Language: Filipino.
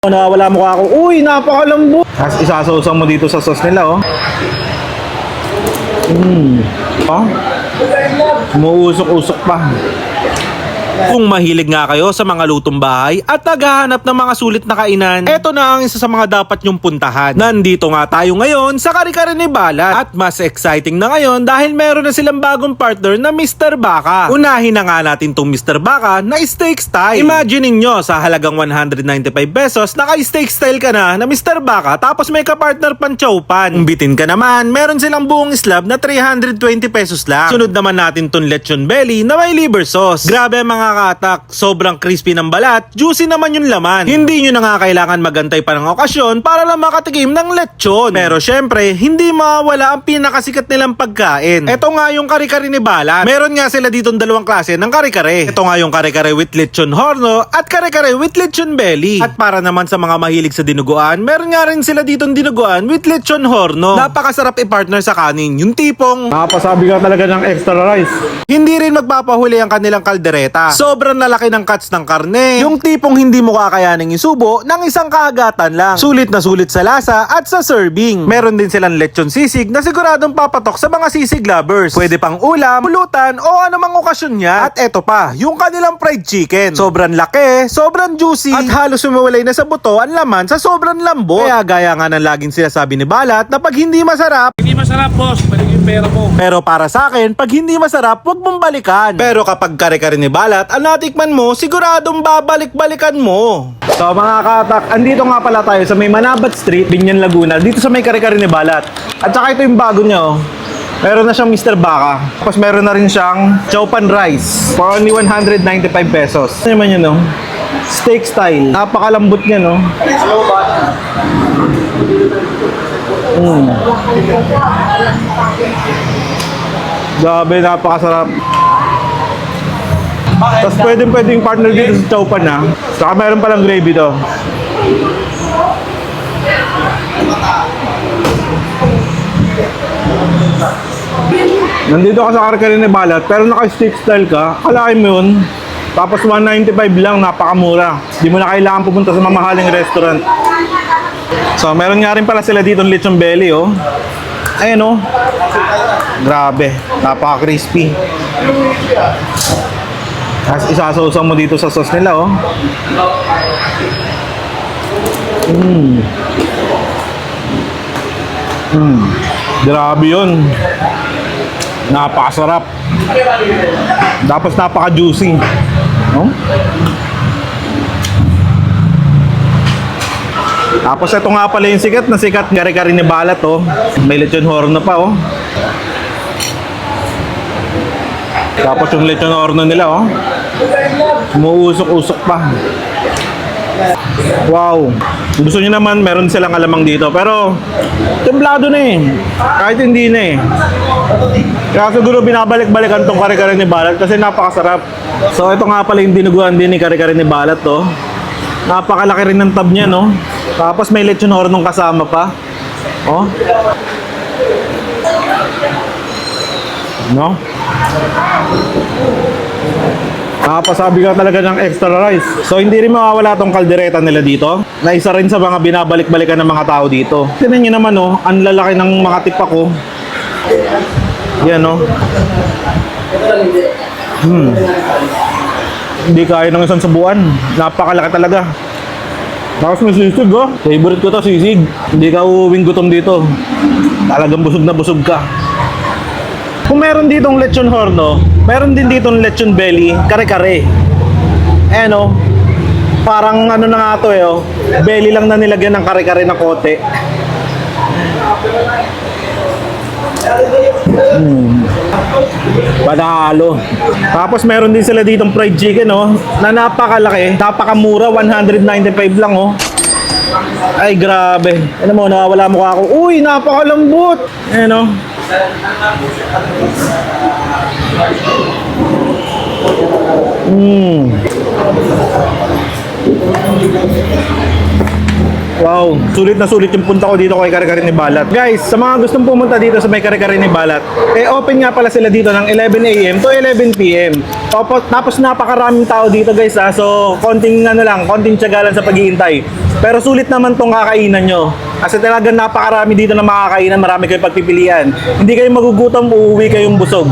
Nawawala mukha ako. Uy, napakalambot. Tapos isasawsaw mo dito sa sauce nila, oh. Oh. Umuusok-usok pa. Kung mahilig nga kayo sa mga lutong bahay at naghahanap ng mga sulit na kainan, eto na ang isa sa mga dapat nyong puntahan. Nandito nga tayo ngayon sa Kare-Kare ni Balat. At mas exciting na ngayon dahil meron na silang bagong partner na Mr. Baka. Unahin na nga natin tong Mr. Baka na steak style. Imagine nyo sa halagang 195 pesos, naka-steak style ka na Mr. Baka tapos may ka-partner pang chow pan. Kung bitin ka naman, meron silang buong slab na 320 pesos lang. Sunod naman natin tong lechon belly na may liver sauce. Grabe mga katak, sobrang crispy ng balat, juicy naman yung laman. Hindi nyo na nga kailangan magantay pa ng okasyon para lang makatikim ng lechon. Pero syempre, hindi mawawala ang pinakasikat nilang pagkain. Ito nga yung Kare-Kare ni Balat. Meron nga sila ditong dalawang klase ng kare-kare. Ito nga yung Kare-Kare with lechon horno at Kare-Kare with lechon belly. At para naman sa mga mahilig sa dinuguan, meron nga rin sila ditong dinuguan with lechon horno. Napakasarap i-partner sa kanin. Yung tipong Nakapasabi ka talaga ng extra rice. hindi rin magpapahuli ang kanilang kaldereta. Sobrang lalaki ng cuts ng karne. Yung tipong hindi mo kakayaning isubo ng isang kaagatan lang. Sulit na sulit sa lasa at sa serving. Meron din silang lechon sisig na siguradong papatok sa mga sisig lovers. Pwede pang ulam, pulutan o anumang okasyon niya. At eto pa, yung kanilang fried chicken. Sobrang laki, sobrang juicy at halos sumawalay na sa buto ang laman sa sobrang lambot. Kaya gaya nga ng laging sinasabi ni Balat na pag hindi masarap, Hindi masarap, boss. Balik yung pera mo. pero para sa akin, pag hindi masarap, huwag mong balikan. Pero kapag Kare-Kare ni Balat, ang natikman mo, siguradong babalik-balikan mo. So mga katak, andito nga pala tayo sa may Manabat Street, Binyan, Laguna. Dito sa may Kare-Kare ni Balat. At saka ito yung bago niya, oh. Meron na siyang Mr. Baka. Tapos meron na rin siyang chow pan rice for only 195 pesos. Ano naman yun, no? Steak style. Napakalambot niya, no? Grabe, napakasarap. Tapos pwede yung partner dito sa chow pan, ha? Saka meron palang gravy to. Nandito ka sa Kare-Kare ni Balat, pero naka-steak style ka, kalahin mo yun. Tapos 195 lang, napakamura. Di mo na kailangan pupunta sa mamahaling restaurant. So, meron nga rin pala sila dito ng lechon belly, oh. Ayan, oh. Grabe, napaka-crispy. Tapos isasawsaw mo dito sa sauce nila, oh. Grabe yun. Napakasarap. Tapos napaka-juicy. Oh? Tapos ito nga pala yung sikat na sikat Kare-Kare ni Balat, oh. May lechon horno pa, oh. Tapos yung lechon horno nila, oh. Umuusok-usok pa. Wow. Gusto niyo naman, meron silang alamang dito. Pero, templado na eh. Kahit hindi na eh. Kaya siguro binabalik-balikan tong Kare-Kare ni Balat kasi napakasarap. So, ito nga pala yung dinuguan din ni Kare-Kare ni Balat, to. Napakalaki rin ng tab niya, no? Tapos may lechon hornong kasama pa. Oh. No? Nakapasabi ka talaga ng extra rice. So hindi rin mawawala tong kaldereta nila dito. Na isa rin sa mga binabalik-balikan ng mga tao dito. Tingnan nyo naman, oh, ang lalaki ng mga tipa ko. Yan, oh. Hindi kaya ng isang sabuan. Napakalaki talaga. Tapos may sisig, oh. Favorite ko to, sisig. Hindi ka uuwing gutom dito. Talagang busog na busog ka. Kung meron ditong lechon horno, meron din ditong lechon belly, Kare-Kare. Ayan, oh. Parang ano na nga to, eh, oh. Belly lang na nilagyan ng Kare-Kare na kote. Panalo. Tapos meron din sila ditong fried chicken, oh, na napakalaki, napakamura, 195 lang, oh. Ay, grabe. Ano mo, nawawala mukha ako. Uy, napakalambot. Ayan, oh. Wow, sulit na sulit yung punta ko dito kay Kare-Kare ni Balat. Guys, sa mga gustong pumunta dito sa may Kare-Kare ni Balat, open nga pala sila dito ng 11 AM to 11 PM. Tapos napakaraming tao dito guys so konting konting tiyaga lang sa paghihintay. Pero sulit naman tong kakainan nyo. Kasi talagang napakarami dito na makakainan, marami kayong pagpipilian. Hindi kayo magugutom, uuwi kayong busog.